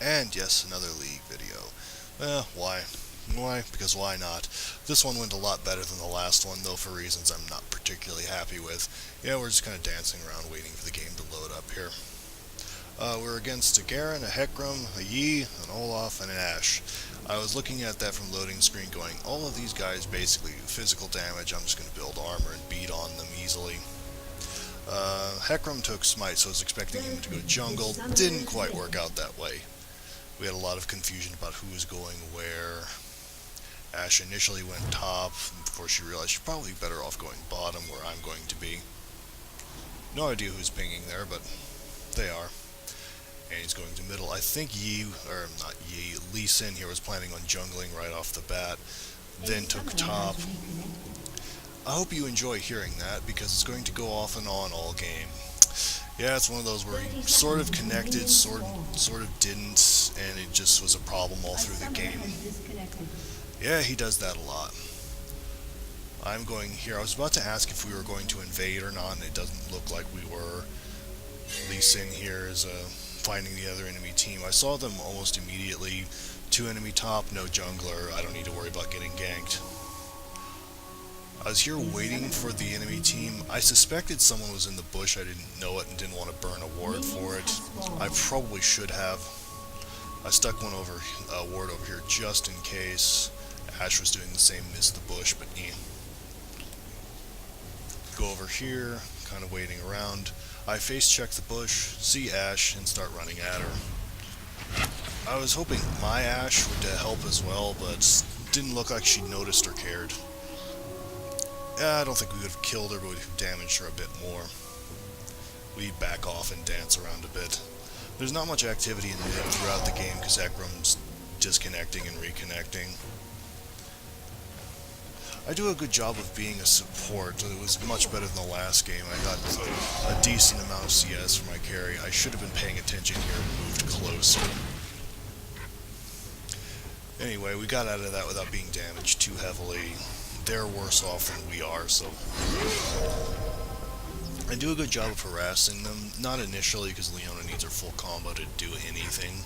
And yes, another League video. Why? Why? Because why not? This one went a lot better than the last one, though for reasons I'm not particularly happy with. Yeah, we're just kind of dancing around waiting for the game to load up here. We're against a Garen, a Hecarim, a Yi, an Olaf, and an Ashe. I was looking at that from loading screen going, all of these guys basically do physical damage, I'm just going to build armor and beat on them easily. Hecarim took Smite, so I was expecting him to go jungle. Didn't quite work out that way. We had a lot of confusion about who was going where. Ashe initially went top, before she realized she's probably better off going bottom, where I'm going to be. No idea who's pinging there, but they are. And he's going to middle. I think Lee Sin here was planning on jungling right off the bat, then took top. I hope you enjoy hearing that, because it's going to go off and on all game. Yeah, it's one of those where he sort of connected, sort of didn't, and it just was a problem all through the game. Yeah, he does that a lot. I'm going here. I was about to ask if we were going to invade or not, and it doesn't look like we were. Lee Sin here is finding the other enemy team. I saw them almost immediately. 2 enemy top, no jungler. I don't need to worry about getting ganked. I was here waiting for the enemy team. I suspected someone was in the bush. I didn't know it and didn't want to burn a ward for it. I probably should have. I stuck one ward over here just in case. Ashe was doing the same, missed the bush, but Go over here, kind of waiting around. I face check the bush, see Ashe, and start running at her. I was hoping my Ashe would help as well, but didn't look like she noticed or cared. I don't think we would have killed her, but we would have damaged her a bit more. We back off and dance around a bit. There's not much activity in mid throughout the game because Hecarim's disconnecting and reconnecting. I do a good job of being a support. It was much better than the last game. I got a decent amount of CS for my carry. I should have been paying attention here and moved closer. Anyway, we got out of that without being damaged too heavily. They're worse off than we are, so I do a good job of harassing them. Not initially, because Leona needs her full combo to do anything.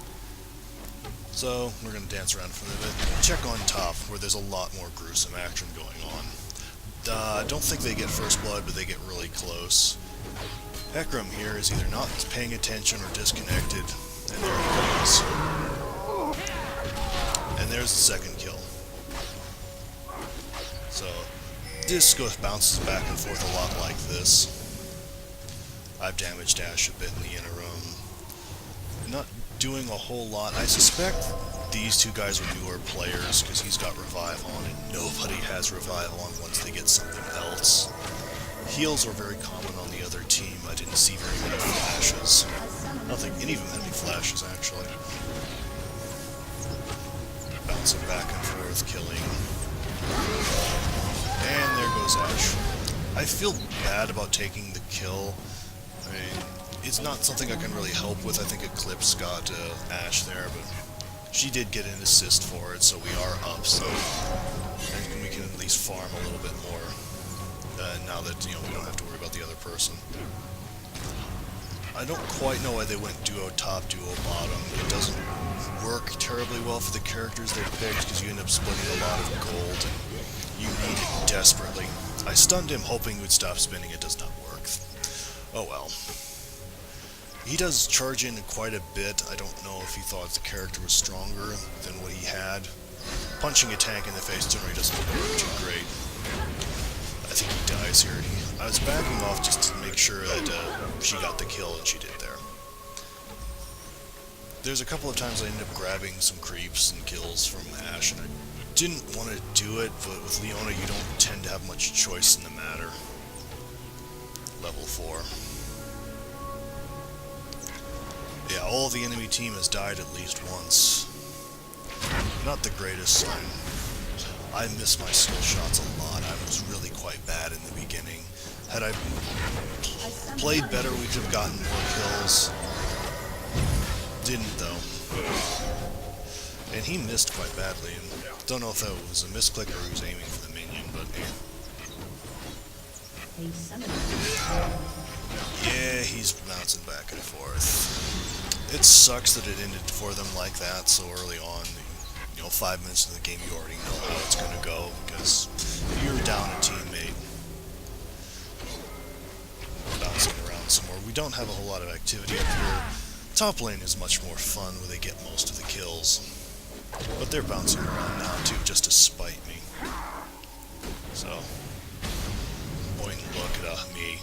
So, we're going to dance around for a bit. Check on top, where there's a lot more gruesome action going on. I don't think they get first blood, but they get really close. Hecarim here is either not paying attention or disconnected, and there he goes. And there's the second kill. So, this bounces back and forth a lot like this. I've damaged Ashe a bit in the interim. Not doing a whole lot. I suspect these two guys are newer players because he's got Revive on and nobody has Revive on once they get something else. Heals are very common on the other team. I didn't see very many flashes. I don't think any of them had any flashes actually. Bouncing back and forth, killing. And there goes Ashe. I feel bad about taking the kill. I mean, it's not something I can really help with. I think Eclipse got Ashe there, but she did get an assist for it, so we are up, so we can at least farm a little bit more now that, we don't have to worry about the other person. I don't quite know why they went duo top, duo bottom. It doesn't work terribly well for the characters they picked because you end up splitting a lot of gold and you need it desperately. I stunned him hoping he would stop spinning. It does not work. Oh well. He does charge in quite a bit. I don't know if he thought the character was stronger than what he had. Punching a tank in the face generally doesn't work too great. I think he dies here. I was backing off just to make sure that she got the kill, and she did there. There's a couple of times I ended up grabbing some creeps and kills from Ashe, and I didn't want to do it, but with Leona you don't tend to have much choice in the matter. Level 4. Yeah, all of the enemy team has died at least once. Not the greatest sign. I missed my skill shots a lot. I was really quite bad in the beginning. Had I played better, we could have gotten more kills. Didn't, though. And he missed quite badly. Don't know if that was a misclick or he was aiming for the minion, but yeah, he's bouncing back and forth. It sucks that it ended for them like that so early on. 5 minutes into the game you already know how it's going to go, because you're down a teammate. Bouncing around some more. We don't have a whole lot of activity up here. Top lane is much more fun where they get most of the kills. But they're bouncing around now too, just to spite me. So, boing, look at me.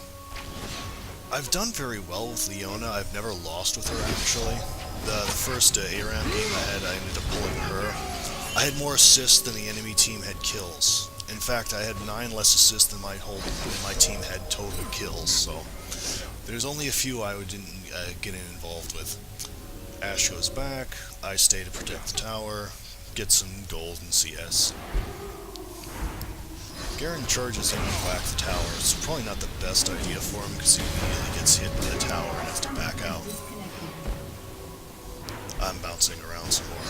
I've done very well with Leona. I've never lost with her, actually. The first ARAM game I had, I ended up pulling her. I had more assists than the enemy team had kills. In fact, I had 9 less assists than my team had total kills, so there's only a few I didn't get involved with. Ashe goes back, I stay to protect the tower, get some gold and CS. Garen charges in and whack the tower. It's probably not the best idea for him because he immediately gets hit by the tower and has to back out. I'm bouncing around some more.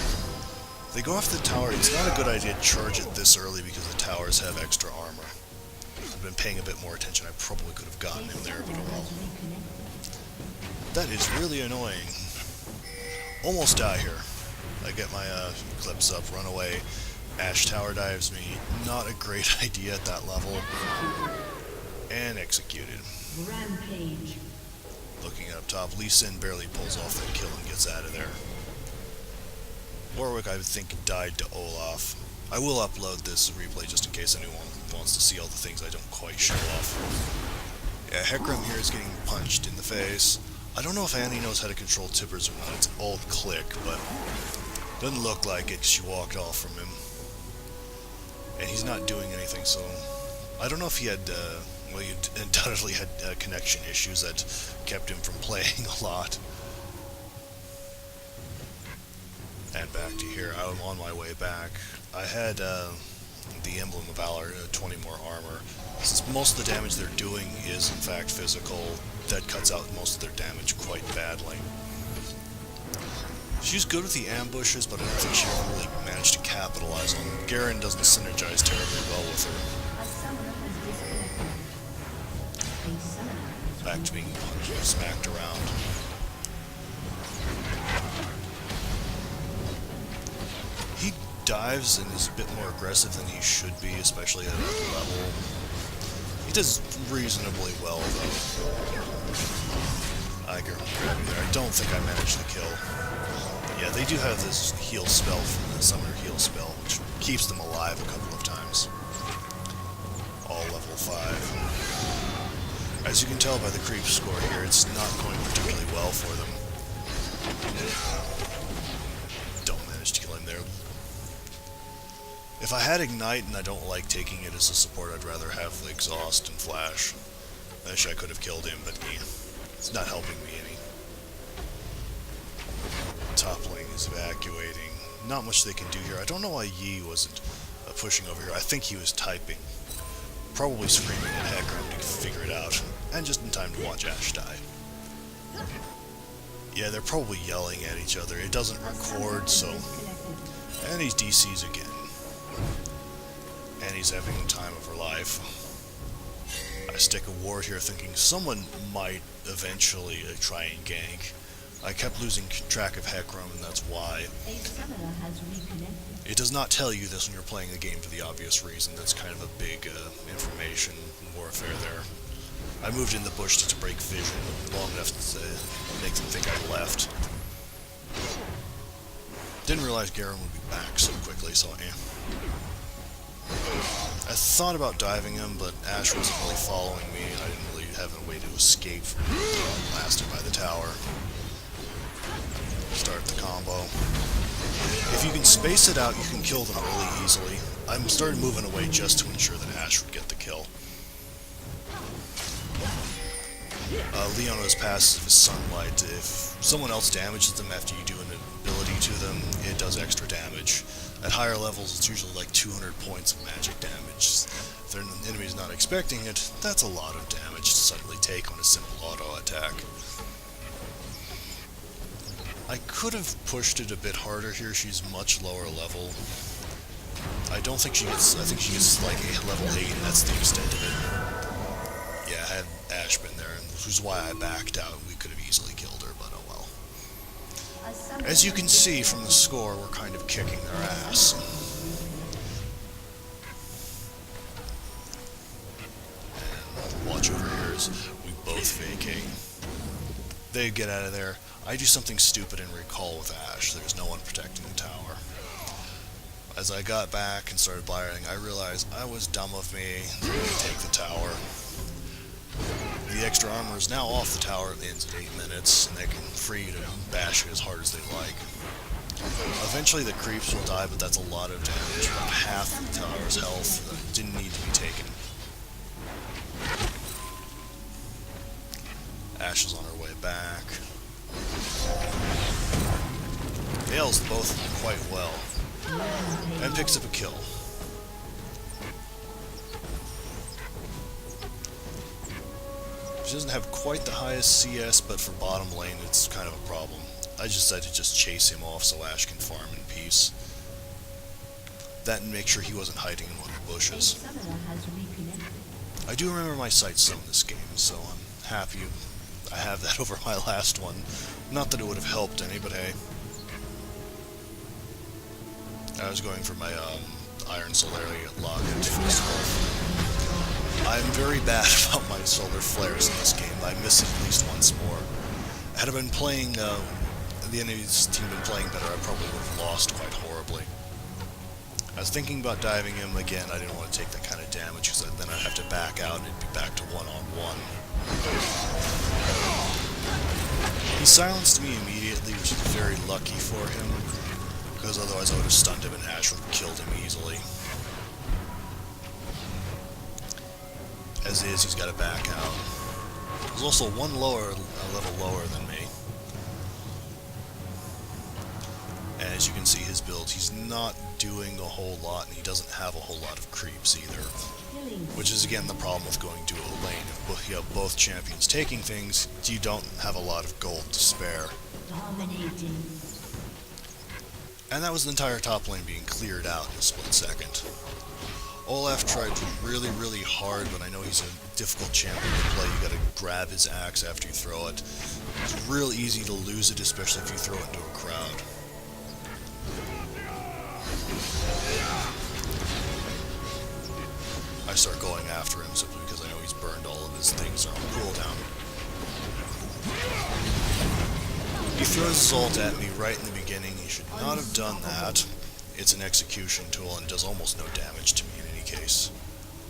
They go off the tower. It's not a good idea to charge it this early because the towers have extra armor. I've been paying a bit more attention. I probably could have gotten him there, but oh well. That is really annoying. Almost die here. I get my clips up, run away. Ashe tower dives me. Not a great idea at that level. And executed. Rampage. Looking up top, Lee Sin barely pulls off that kill and gets out of there. Warwick, I think, died to Olaf. I will upload this replay just in case anyone wants to see all the things I don't quite show off. Yeah, Hecarim here is getting punched in the face. I don't know if Annie knows how to control tippers or not. It's alt-click, but doesn't look like it. She walked off from him. And he's not doing anything, so I don't know if he had, well, he undoubtedly had connection issues that kept him from playing a lot. And back to here. I'm on my way back. I had the Emblem of Valor, 20 more armor. Since most of the damage they're doing is in fact physical, that cuts out most of their damage quite badly. She's good with the ambushes, but I don't think she ever really managed to capitalize on them. Garen doesn't synergize terribly well with her. Back to being punched, smacked around. He dives and is a bit more aggressive than he should be, especially at that level. He does reasonably well, though. I can grab him there. I don't think I managed the kill. Yeah, they do have this heal spell from the summoner heal spell, which keeps them alive a couple of times. All level 5. As you can tell by the creep score here, it's not going particularly well for them. Don't manage to kill him there. If I had Ignite and I don't like taking it as a support, I'd rather have Exhaust and Flash. I wish I could have killed him, but it's not helping me any. Top lane is evacuating. Not much they can do here. I don't know why Yi wasn't pushing over here. I think he was typing. Probably screaming at Hecarim to figure it out. And just in time to watch Ashe die. Yeah, they're probably yelling at each other. It doesn't record, so... And he's DCs again. And he's having the time of her life. I stick a ward here thinking someone might eventually try and gank. I kept losing track of Hecarim, and that's why. It does not tell you this when you're playing the game for the obvious reason. That's kind of a big information warfare there. I moved in the bush to break vision long enough to make them think I left. Didn't realize Garen would be back so quickly, so I thought about diving him, but Ashe wasn't really following me, and I didn't really have a way to escape from being blasted by the tower. Start the combo. If you can space it out, you can kill them really easily. I'm started moving away just to ensure that Ashe would get the kill. Leona's passive is Sunlight. If someone else damages them after you do an ability to them, it does extra damage. At higher levels, it's usually like 200 points of magic damage. If their enemy's not expecting it, that's a lot of damage to suddenly take on a simple auto attack. I could have pushed it a bit harder here. She's much lower level. I don't think she gets... I think she gets like a level 8, and that's the extent of it. Yeah, had Ashe been there, which is why I backed out. We could have easily killed her, but oh well. As you can see from the score, we're kind of kicking their ass. And watch over here as we both vacate. They get out of there. I do something stupid and recall with Ashe. There's no one protecting the tower. As I got back and started blaring, I realized I was dumb of me to take the tower. The extra armor is now off the tower. It ends at 8 minutes, and they can free to bash it as hard as they like. Eventually the creeps will die, but that's a lot of damage. About half the tower's health that didn't need to be taken. Ashe is on her way back. Nails both quite well. And picks up a kill. She doesn't have quite the highest CS, but for bottom lane it's kind of a problem. I just decided to just chase him off so Ashe can farm in peace. That and make sure he wasn't hiding in one of the bushes. I do remember my sights some in this game, so I'm happy I have that over my last one. Not that it would have helped any, but hey. I was going for my Iron Solari locket first of all. I'm very bad about my solar flares in this game. I miss it at least once more. Had I been playing, the enemy's team been playing better, I probably would have lost quite horribly. I was thinking about diving him again. I didn't want to take that kind of damage because then I'd have to back out and it'd be back to one-on-one. He silenced me immediately, which is very lucky for him, because otherwise I would have stunned him and Ashe would have killed him easily. As is, he's got to back out. There's also one a level lower than me. And as you can see his build, he's not doing a whole lot, and he doesn't have a whole lot of creeps either. Which is again the problem with going duo lane. If you have both champions taking things, you don't have a lot of gold to spare. Dominating. And that was the entire top lane being cleared out in a split second. Olaf tried really, really hard, but I know he's a difficult champion to play. You gotta grab his axe after you throw it. It's real easy to lose it, especially if you throw it into a crowd. I start going after him simply because I know he's burned all of his things on cooldown. He throws his ult at me right in the beginning. He should not have done that. It's an execution tool and does almost no damage to me in any case.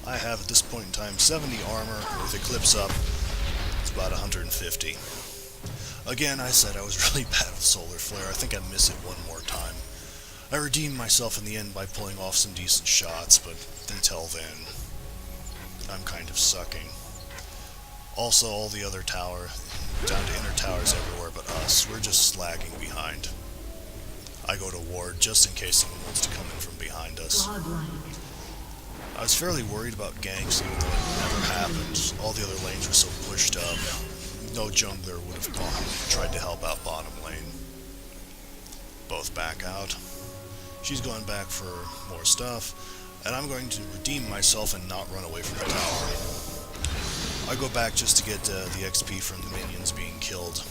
I have at this point in time 70 armor with Eclipse up. It's about 150. Again, I said I was really bad with Solar Flare. I think I miss it one more time. I redeemed myself in the end by pulling off some decent shots, but until then, I'm kind of sucking. Also, all the other tower, down to inner towers everywhere but us, we're just slagging behind. I go to ward just in case someone wants to come in from behind us. I was fairly worried about ganks, even though it never happened. All the other lanes were so pushed up. No jungler would have tried to help out bottom lane. Both back out. She's going back for more stuff, and I'm going to redeem myself and not run away from the tower. I go back just to get the XP from the minions being killed.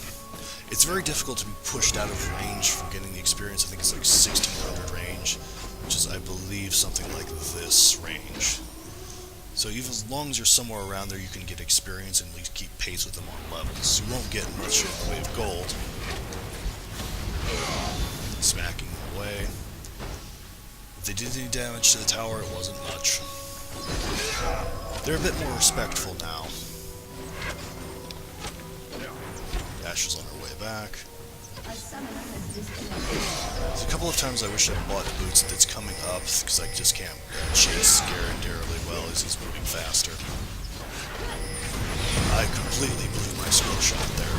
It's very difficult to be pushed out of range from getting the experience. I think it's like 1600 range, which is, I believe, something like this range. So even as long as you're somewhere around there, you can get experience and at least keep pace with them on levels. You won't get much in the way of gold. Smacking them away. If they did any damage to the tower, it wasn't much. They're a bit more respectful now. Ashe is on her way back. There's a couple of times I wish I bought boots that's coming up, because I just can't chase Garen terribly well as he's moving faster. I completely blew my skill shot there.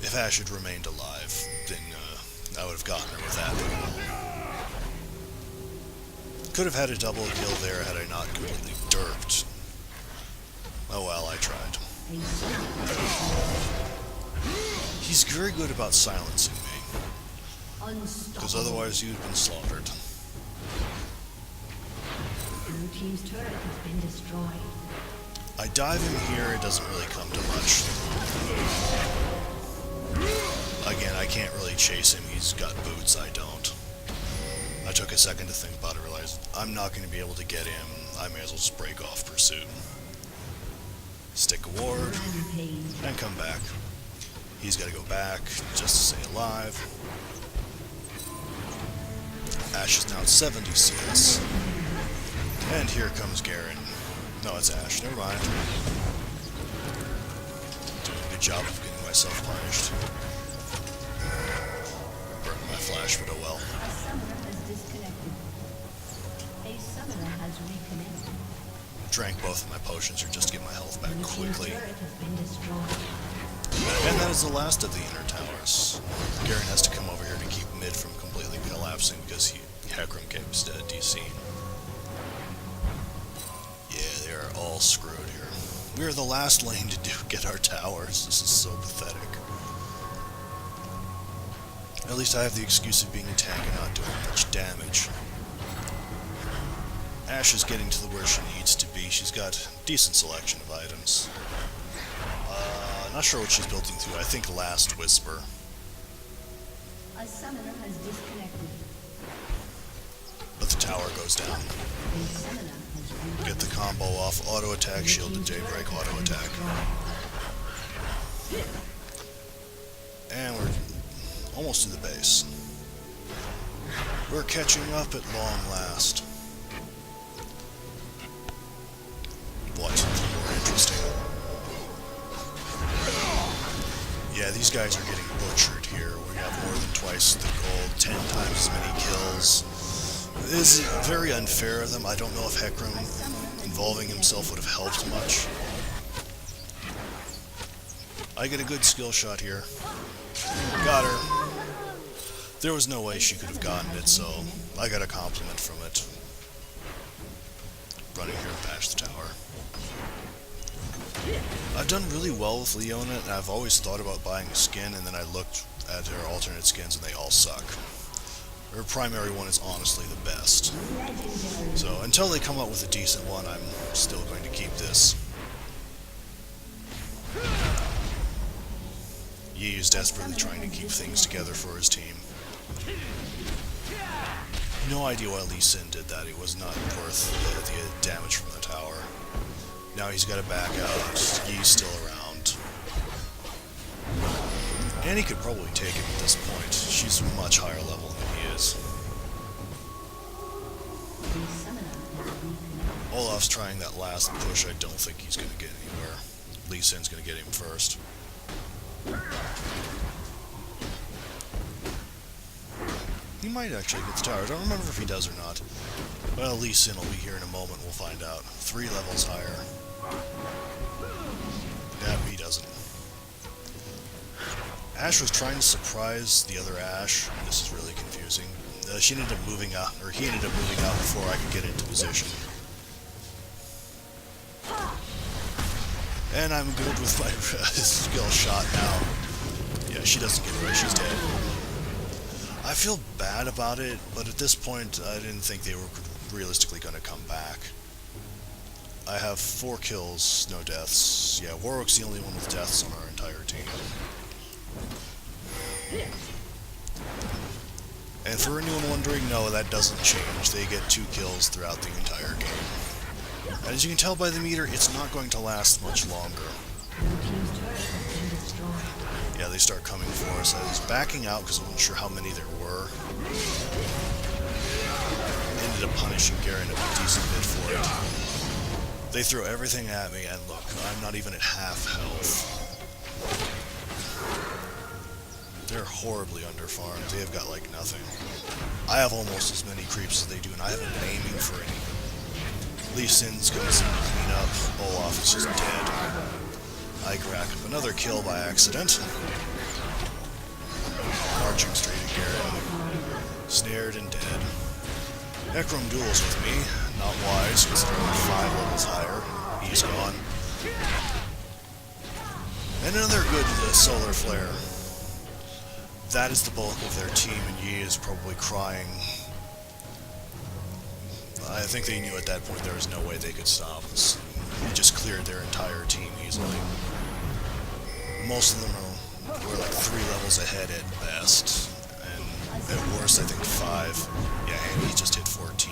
If Ashe had remained alive, then I would have gotten her with that. Could have had a double kill there had I not completely derped. Oh well, I tried. He's very good about silencing me, because otherwise you'd been slaughtered. Blue team's turret has been destroyed. I dive in here, it doesn't really come to much. Again, can't really chase him. He's got boots, I don't. I took a second to think about it, realized I'm not going to be able to get him. I may as well just break off pursuit. Stick a ward, and come back. He's got to go back just to stay alive. Ashe is now at 70 CS. And here comes Garen. No, it's Ashe. Never mind. Doing a good job of getting myself punished. Burned my flash, but oh well. A summoner has disconnected. A summoner has reconnected. Drank both of my potions here just to get my health back quickly. Turret has been destroyed. And that is the last of the inner towers. Garen has to come over here to keep mid from completely collapsing because Hecarim keeps DC'ing. Yeah, they are all screwed here. We are the last lane to get our towers. This is so pathetic. At least I have the excuse of being a tank and not doing much damage. Ashe is getting to where she needs to be. She's got a decent selection of items. Not sure what she's building through. I think Last Whisper. A summoner has disconnected. But the tower goes down. A summoner has reconnected. Get the combo off. Auto attack, shield to daybreak, auto attack. And we're almost to the base. We're catching up at long last. What? More interesting. Yeah, these guys are getting butchered here. We have more than twice the gold, 10 times as many kills. This is very unfair of them. I don't know if Hecarim involving himself would have helped much. I get a good skill shot here. Got her. There was no way she could have gotten it, so I got a compliment from it. Running here and bash the tower. I've done really well with Leona, and I've always thought about buying a skin, and then I looked at her alternate skins and they all suck. Her primary one is honestly the best. So until they come up with a decent one, I'm still going to keep this. Yi is desperately trying to keep things together for his team. No idea why Lee Sin did that. It was not worth the damage from the tower. Now he's got to back out. Yi's still around. And he could probably take him at this point. She's much higher level than he is. Olaf's trying that last push. I don't think he's going to get anywhere. Lee Sin's going to get him first. He might actually get the tower. I don't remember if he does or not. Well, Lee Sin will be here in a moment. We'll find out. 3 levels higher. Yeah, he doesn't. Ashe was trying to surprise the other Ashe. This is really confusing. She ended up moving out, or he ended up moving out before I could get into position. And I'm good with my skill shot now. Yeah, she doesn't get away. She's dead. I feel bad about it, but at this point, I didn't think they were realistically going to come back. I have 4 kills, no deaths. Yeah, Warwick's the only one with deaths on our entire team. And for anyone wondering, no, that doesn't change. They get 2 kills throughout the entire game. As you can tell by the meter, it's not going to last much longer. Yeah, they start coming for us. I was backing out because I wasn't sure how many there were. Ended up punishing Garen a decent bit for it. They throw everything at me, and look, I'm not even at half health. They're horribly underfarmed. They have got like nothing. I have almost as many creeps as they do, and I haven't been aiming for any. Lee Sin's going to clean up. Olaf is just dead. I rack up another kill by accident. Marching straight at Garen. Snared and dead. Hecarim duels with me. Not wise, considering I'm 5 levels higher. He's gone. And another good solar flare. That is the bulk of their team, and Yi is probably crying. I think they knew at that point there was no way they could stop us. He just cleared their entire team easily. Most of them are we're like 3 levels ahead at best, and at worst I think 5. Yeah, and he just hit 14.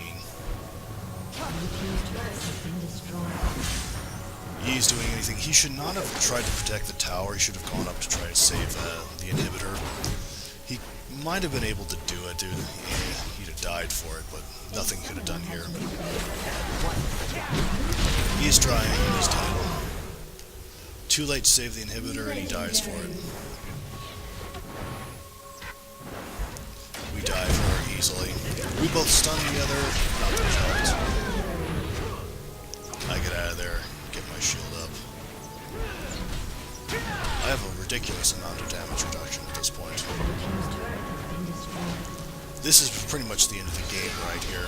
He's doing anything. He should not have tried to protect the tower. He should have gone up to try to save the inhibitor. He might have been able to do it, dude. Yeah, he'd have died for it, but nothing he could have done here. He's trying, and he's dead. Too late to save the inhibitor, and he dies for it. We die for her easily. We both stun the other, not the result. I get out of there, get my shield up. I have a ridiculous amount of damage reduction at this point. This is pretty much the end of the game right here.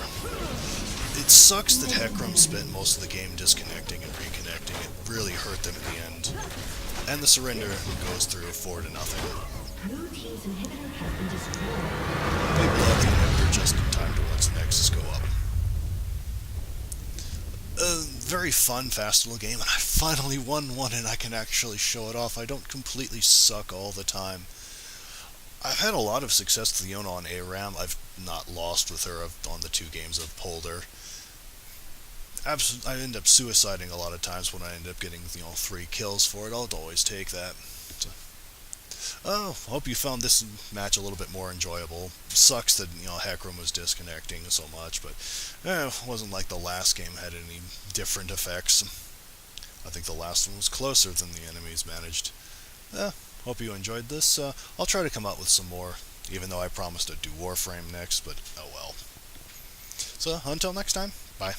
It sucks that Hecarim spent most of the game disconnecting and reconnecting. It really hurt them in the end. And the surrender goes through 4-0. Blue team's inhibitor has been destroyed. We blow the inhibitor just in time to watch the Nexus go up. A very fun, fast little game, and I finally won one, and I can actually show it off. I don't completely suck all the time. I've had a lot of success with Leona on ARAM. I've not lost with her on the 2 games I've pulled her. I end up suiciding a lot of times when I end up getting 3 kills for it. I'll always take that. So, hope you found this match a little bit more enjoyable. Sucks that Hecarim was disconnecting so much, but it wasn't like the last game had any different effects. I think the last one was closer than the enemies managed. Hope you enjoyed this. I'll try to come out with some more, even though I promised to do Warframe next, but oh well. So, until next time, bye.